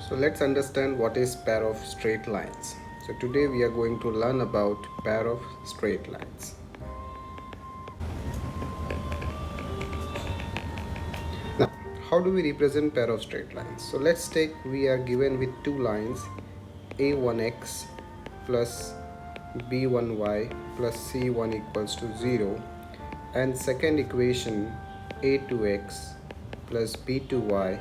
So let's understand what is pair of straight lines. So today we are going to learn about pair of straight lines. Now, how do we represent pair of straight lines? So let's take, we are given with two lines a1x plus b1y plus c1 equals to 0, and second equation a2x plus b2y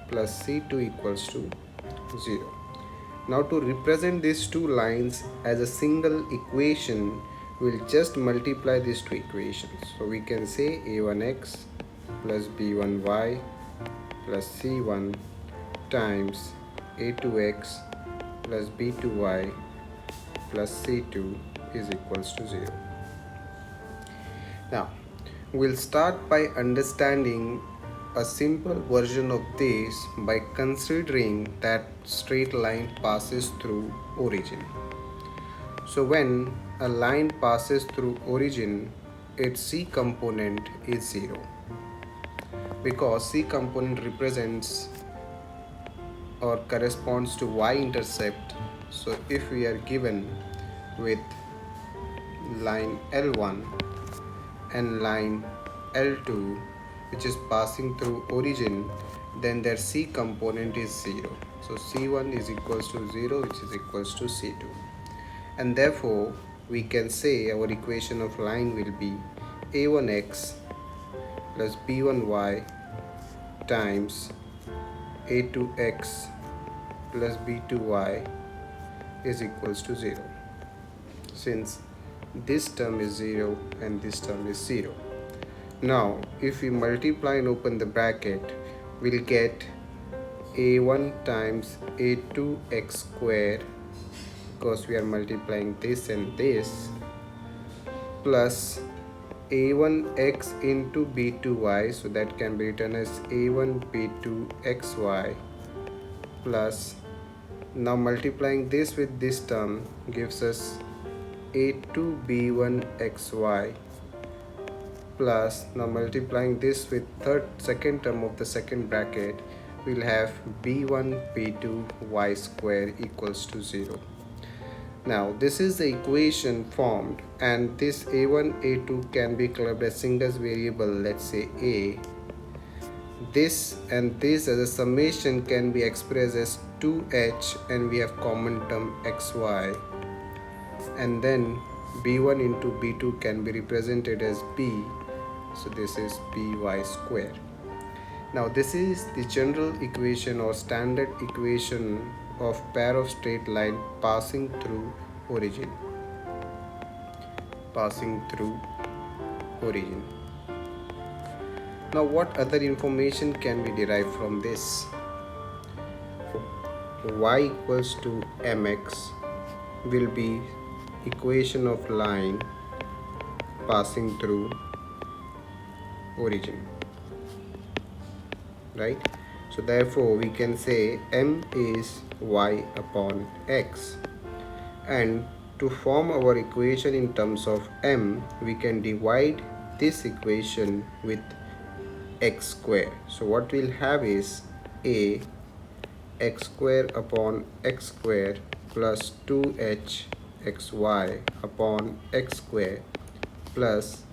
plus c2 equals to 0. Now to represent these two lines as a single equation, we'll just multiply these two equations. So we can say a1x plus b1y plus c1 times a2x plus b2y plus c2 is equals to 0. Now we'll start by understanding a simple version of this by considering that straight line passes through origin. So when a line passes through origin, its C component is 0, because C component represents or corresponds to y-intercept. So if we are given with line L1 and line L2 which is passing through origin, then their C component is 0. So C1 is equals to 0, which is equals to C2. And therefore, we can say our equation of line will be a1x plus b1y times a2x plus b2y is equals to 0, since this term is 0 and this term is 0. Now if we multiply and open the bracket, we'll get a1 times a2x square, because we are multiplying this and this, plus a1x into b2y, so that can be written as a1 b2xy, plus, now multiplying this with this term gives us a2 b1xy, plus, now multiplying this with second term of the second bracket, we'll have b1 b2 y square equals to 0. Now this is the equation formed, and this a1 a2 can be clubbed as single variable, let's say a. This and this as a summation can be expressed as 2h, and we have common term xy, and then b1 into b2 can be represented as b, so this is by square. Now this is the general equation or standard equation of pair of straight line passing through origin. Now what other information can we derive from this? Y equals to mx will be equation of line passing through origin, right? So therefore we can say m is y upon x, and to form our equation in terms of m, we can divide this equation with x square. So what we'll have is a x square upon x square plus 2h xy upon x square plus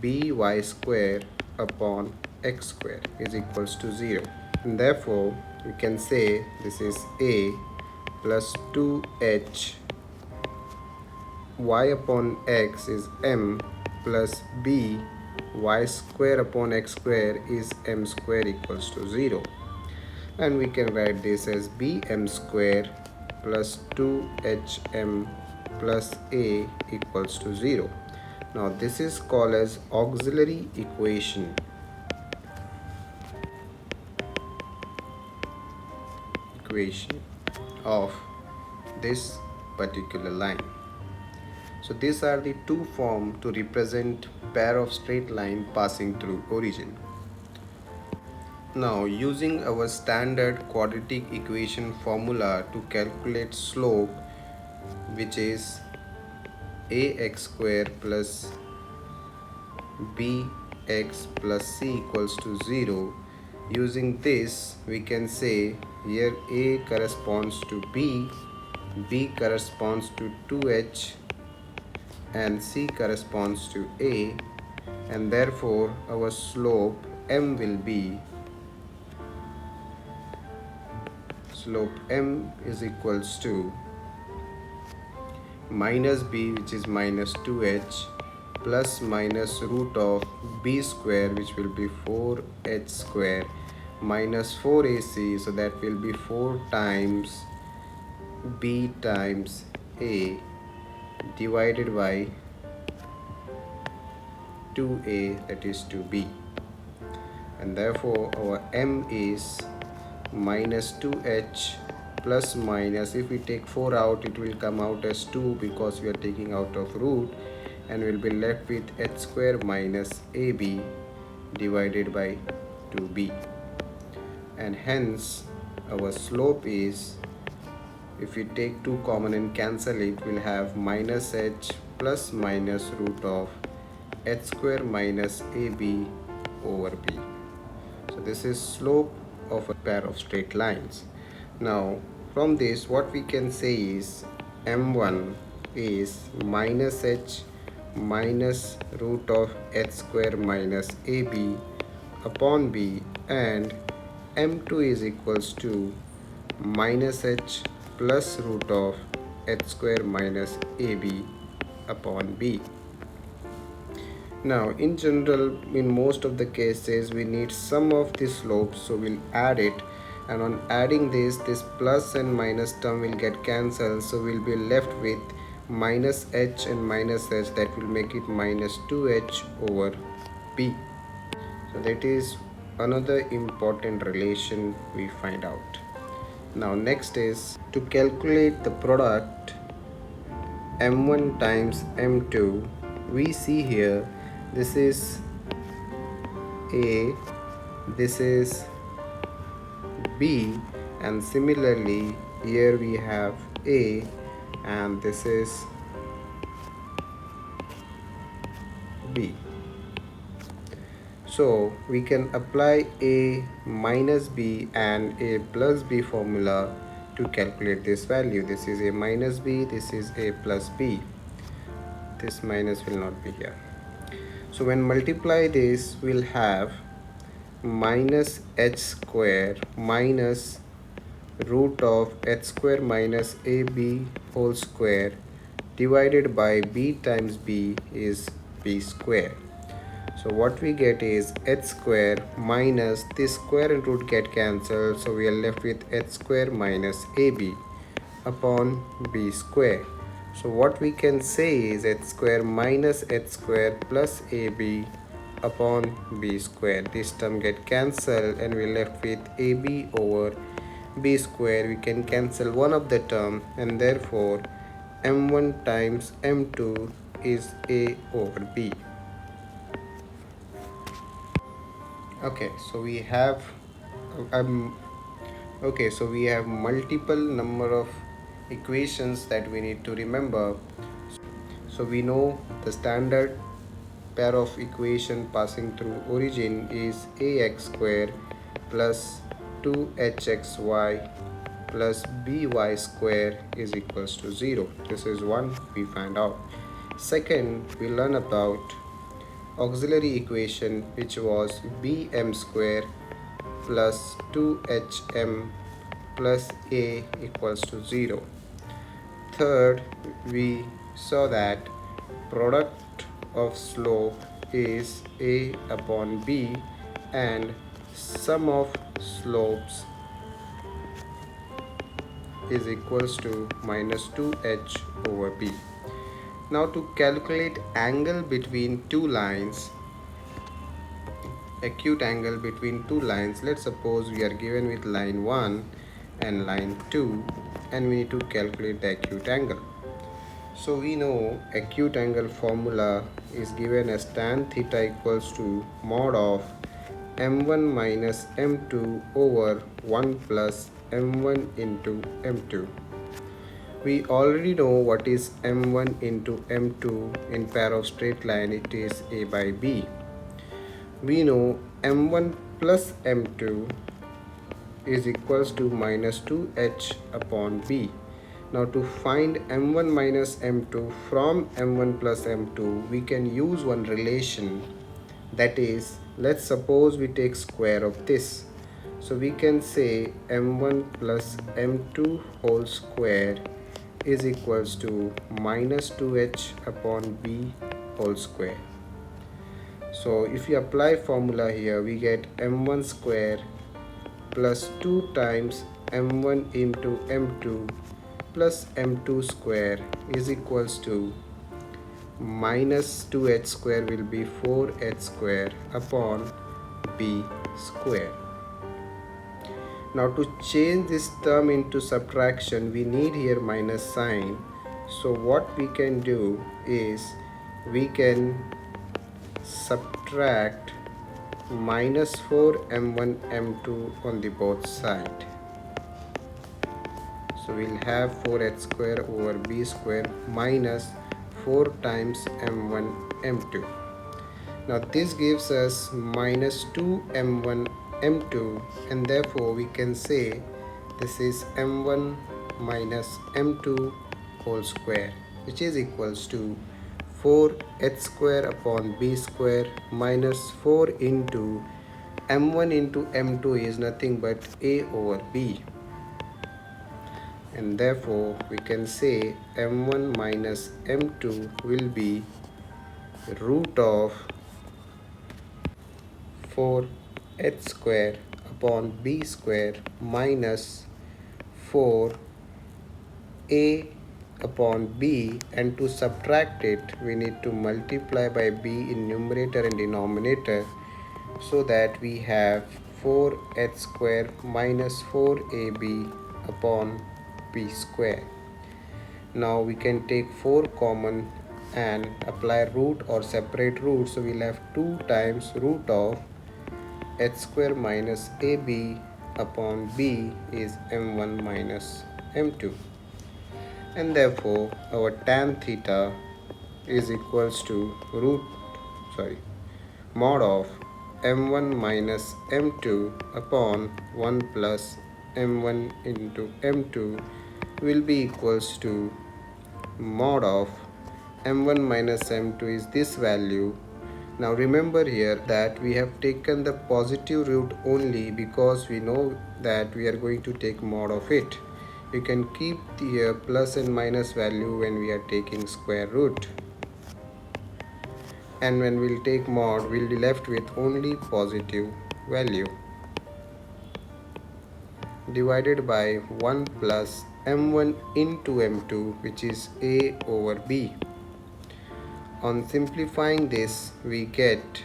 by square upon x square is equals to 0. And therefore we can say this is a plus 2h y upon x is m plus b y square upon x square is m square equals to 0. And we can write this as bm square plus 2hm plus a equals to 0. Now this is called as auxiliary equation. Of this particular line. So these are the two forms to represent pair of straight line passing through origin. Now using our standard quadratic equation formula to calculate slope, which is ax square plus bx plus c equals to 0, Using this, we can say here A corresponds to B, B corresponds to 2h, and C corresponds to A, and therefore our slope M will be is equals to minus B, which is minus 2h, plus minus root of B square, which will be 4h square, minus 4ac, so that will be 4 times B times A divided by 2A, that is 2B, and therefore our M is minus 2h plus minus, if we take 4 out, it will come out as 2 because we are taking out of root, and we'll be left with h square minus AB divided by 2B, and hence our slope is, if we take 2 common and cancel it, we'll have minus h plus minus root of h square minus AB over B. So this is slope of a pair of straight lines. Now from this, what we can say is M1 is minus h minus root of h square minus AB upon B, and M2 is equals to minus h plus root of h square minus AB upon B. Now in general, in most of the cases, we need sum of the slopes, so we'll add it, and on adding this plus and minus term will get cancelled, so we'll be left with minus h and minus h, that will make it minus 2h over B. So that is another important relation we find out. Now next is to calculate the product M1 times M2. We see here, this is A, this is B, and similarly here we have A, and this is B. So we can apply A minus B and A plus B formula to calculate this value. This is A minus B, this is A plus B. This minus will not be here. So when multiply this, we'll have minus h square minus root of h square minus AB whole square divided by B times B is B square. So what we get is h square minus this square and root get cancelled, so we are left with h square minus AB upon B square. So what we can say is h square minus h square plus AB upon B square. This term get cancelled and we left with AB over B square. We can cancel one of the term, and therefore M1 times M2 is A over B. Okay, so we have multiple number of equations that we need to remember. So we know the standard pair of equation passing through origin is ax square plus 2hxy plus by square is equals to 0. This is one we find out. Second, we learn about auxiliary equation, which was bm square plus 2hm plus a equals to 0. Third, we saw that product of slope is a upon b, and sum of slopes is equals to minus 2h over b. Now to calculate angle between two lines, acute angle between two lines, let's suppose we are given with line 1 and line 2, and we need to calculate the acute angle. So we know acute angle formula is given as tan theta equals to mod of m1 minus m2 over 1 plus m1 into m2. We already know what is m1 into m2 in pair of straight line. It is a by b. We know m1 plus m2 is equals to minus 2h upon b. Now to find m1 minus m2 from m1 plus m2, we can use one relation, that is, let's suppose we take square of this. So we can say m1 plus m2 whole square is equals to minus 2h upon b whole square. So if you apply formula here, we get m1 square plus 2 times m1 into m2 plus m2 square is equals to minus 2h square will be 4h square upon b square. Now to change this term into subtraction, we need here minus sign. So what we can do is we can subtract minus 4 m1 m2 on the both side. So we'll have 4h square over b square minus 4 times m1 m2. Now this gives us minus 2 m1 m2, and therefore we can say this is m1 minus m2 whole square, which is equals to 4h square upon b square minus 4 into m1 into m2 is nothing but a over b, and therefore we can say m1 minus m2 will be root of 4h square upon b square minus 4a upon b, and to subtract it we need to multiply by b in numerator and denominator, so that we have 4h square minus 4ab upon b square. Now we can take 4 common and apply root or separate root, so we'll have 2 times root of h square minus ab upon b is m1 minus m2, and therefore our tan theta is equals to mod of m1 minus m2 upon 1 plus m1 into m2 will be equals to mod of m1 minus m2 is this value. Now remember here that we have taken the positive root only because we know that we are going to take mod of it. You can keep the plus and minus value when we are taking square root, and when we'll take mod we'll be left with only positive value divided by 1 plus m1 into m2, which is a over b. On simplifying this, we get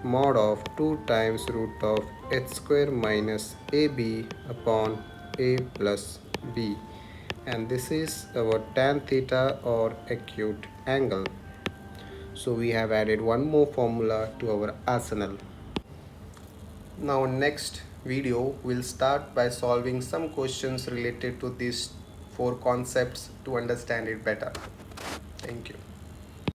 mod of 2 times root of h square minus ab upon a plus b, and this is our tan theta or acute angle. So we have added one more formula to our arsenal. Now next video we'll start by solving some questions related to these 4 concepts to understand it better. Thank you.